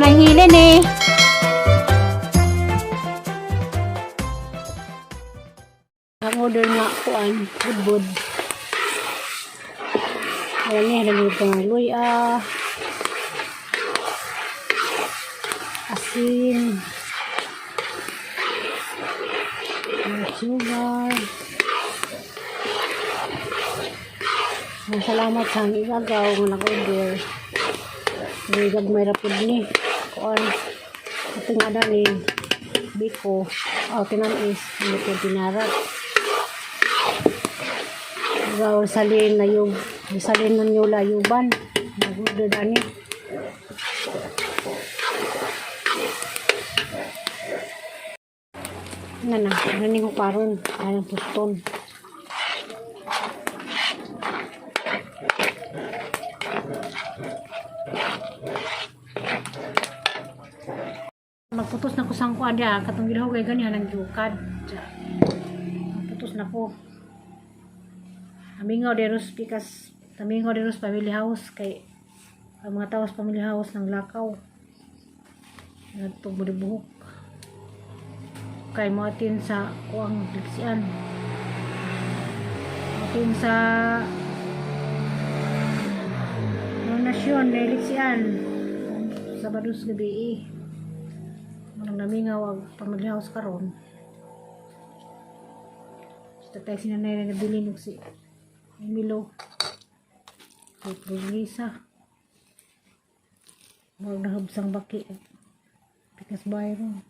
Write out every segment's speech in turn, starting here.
lang hilin eh. Ang order nga kuan, budbud. Ayan niya, halagay ito nga luya, asin, sugar. Salamat sa igagaw nga nag-order. Igag may rapid ni kuan. Ito nga dali biko. Tinamis. Hindi ko tinarat. Igagaw salin na yung salin ng yung layuban. Nag-order dani. Naning ko karon. Ayang puston. Magputos na ko sang kuan dia katong gilaw kay ganihan ang giukad. Magputos na ko. Amingaw deros pikas tamingaw deros family house kay ang mga tawas family house ng lakaw. Ngadto buhok. Kay mo atin sa kuang liksian. Atin sa Nasyon liksian. Sabados gabi nang namingaw ang family house karon. Tatay sinanay na nabilin si Emilo. Kay Lisa. Huwag nahabsang baki. Pikas Byron.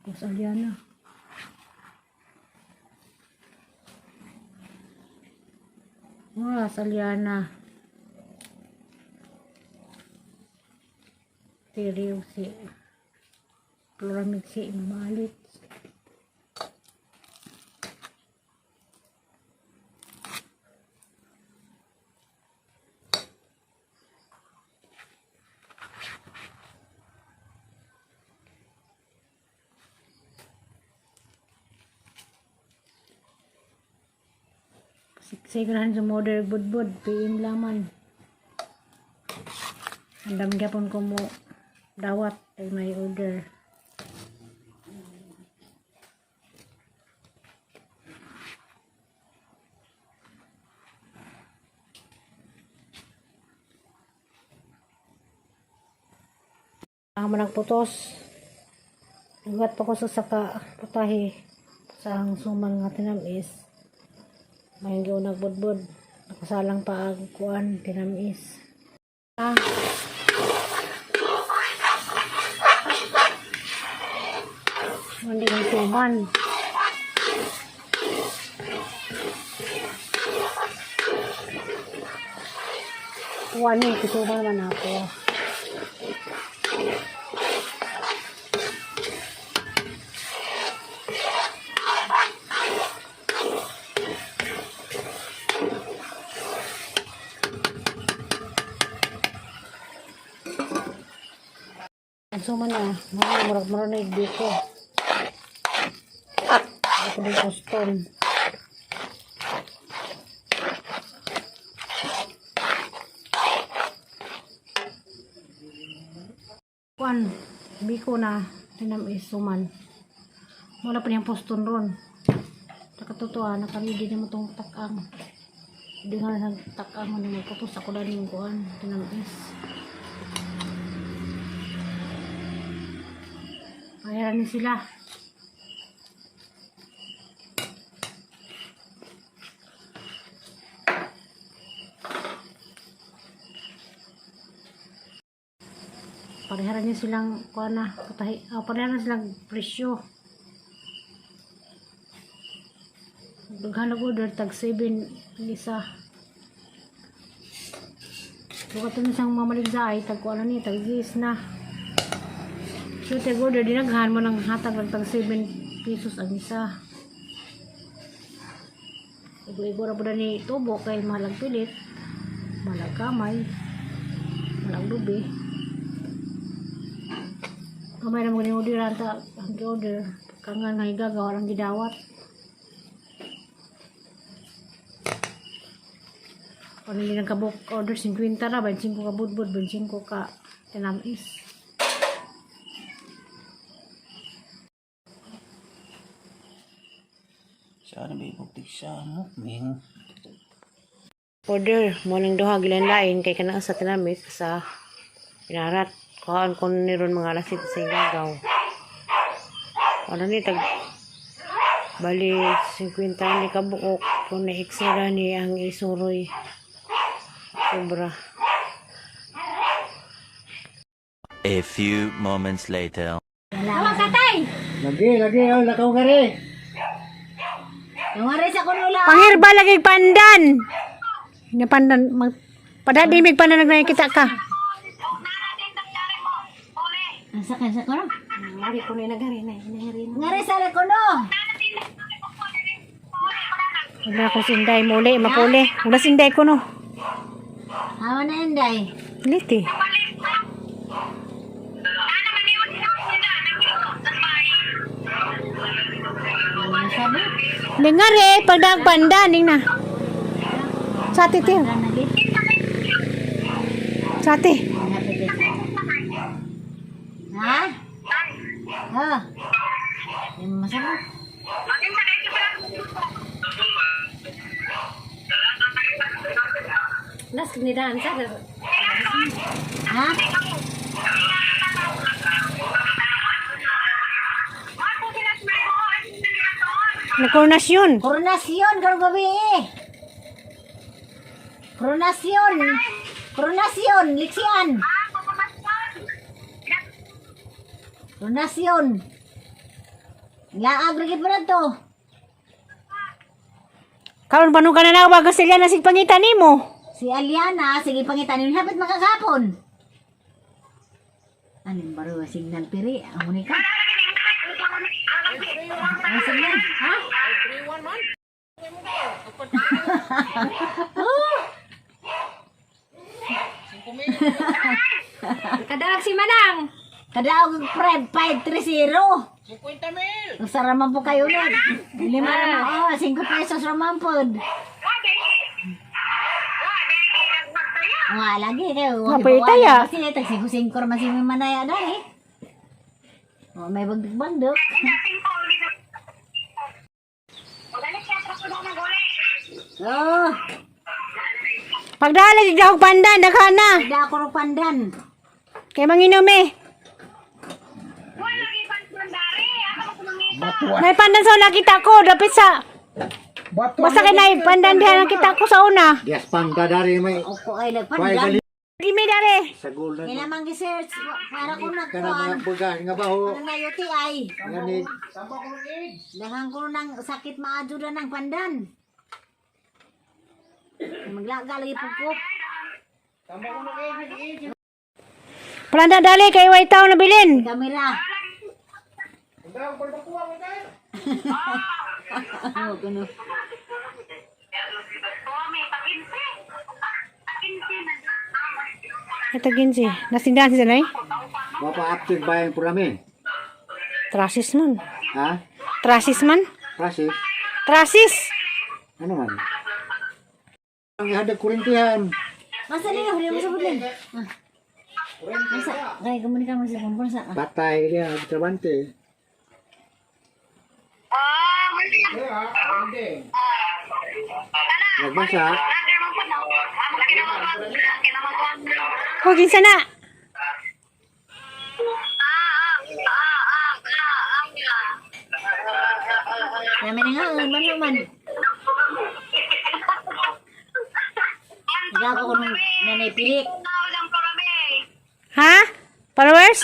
Tapos Aliana. Aliana. Teriw si Floramid si Malit. Sigrahan sa modern budbud PM laman. Andam gyapon ko mo dawat ay may order. Ang managputos. Lugat pa ko sa saka putahe sa ang suman nga tinamis. May giunag budbud. Nakasalang pa ang kuan tinamis. Hindi kang suman. Kuan ni kusuman man ako. Suman na, murag-murag na dito. Ito din custom. Kuan, biko na, tinamis suman. Wala pa niyang poston ron. Nakatutuwa, nakaridi naman itong takang. Hindi nga lang takang, magputos ako na rin kuan, tinamis. Bayaran ni sila. Pareharan niya silang kuan na patahi. Pareharan silang presyo. Daghan order tag 7 isa. Bukat na siyang mamaligsa ay tag kuan ni tag 10 na. So, order dinaghan mo ng hatag lang tag 7 pesos ang isa. Igo-igo ra po na ni tubo kay malag pilit, malag kamay, malag lubi. Kamay na mga ni-order ata ang order. Kangan nga igagawa lang gidawat. Kung hindi nagkabuk order 50 ra, 25 ka budbud, 25 ka tinamis. Sana may buktik siya, no? Ming. Order mo ng duha gilanlain kay kana sa tinamis sa pinarat kuhaan ko niron mga lasit sa igagaw. Ano ni tag bali 50 ni kabuok kung na-extra ni ang isuroy. Sobra. A few moments later. Tawag tatay! Lagi, oh, lakaw ka rin. Yung aris ako nula. Pangirba lagi pandan. Ina pandan mag padadi mig pandan nakita ka. Asa ka sa kono? Ngari ko ni nagari na, ngari. Ngari sa kono. Wala ko sinday muli mapuli. Wala sinday ko no. Hawa na inday. Liti. Lingare pagdag pandan ning na. Sate te. Sate. Ha? Ha? Yung masama. Nas kinidahan sa. Ha? Na koronasyon. Koronasyon karo gabi eh. Koronasyon. Koronasyon liksian. Koronasyon. Laag rigid pa to. Karon panu ka na bago sila na sig pangitan nimo. Si Aliana sige pangitan nimo hapit makagapon. Anin baro signal piri amo ni ka. Ay, signal, ha? 3-1 man. Kadaag si Manang. Kadaag Fred 530. 50 mil. Usaraman po kayo nun. 5 naman. 5 pesos raman po. Nga lagi kayo. Mapay taya. Kasi tagsingko naman si Manaya dahil. Oh, may bagdog-bagdog. Oh. Pagdala di ako pandan, dakana. Di ako ro pandan. Kay manginom eh. May pandan sa una kita ko, dapit sa. Basta kay nay pandan diha nakita ko sa una. Yes, pangda dari may. Ako ay nagpandan. Gimi dare. Sagol na. Kailangan gi-search para ko Kana nagkuan. mga bugas nga ba ho? Ano na UTI? Ganit. Dahan ko ng sakit maajuda ng pandan. Maglaga lagi po ko. Palanda dali kay white town na bilin. Kamera. Oh, kuno. Ito ginsi. Nasindahan si Sanay? Bapa active bayang purami. Trasis man. Ha? Trasis man? Prasis? Trasis! Ano man? Ang ihadag kurintihan. Masa niya? Huli mo sa budlin. Masa? Kaya komunikan mo sa pampansa. Patay dia trabante. Nagbasa. Huwag yun sana. Namin nga, man. Nagako ko nung nanay pilik. Ha? Followers?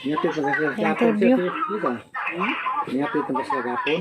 Niapit pa sa gapon. Niapit pa sa gapon.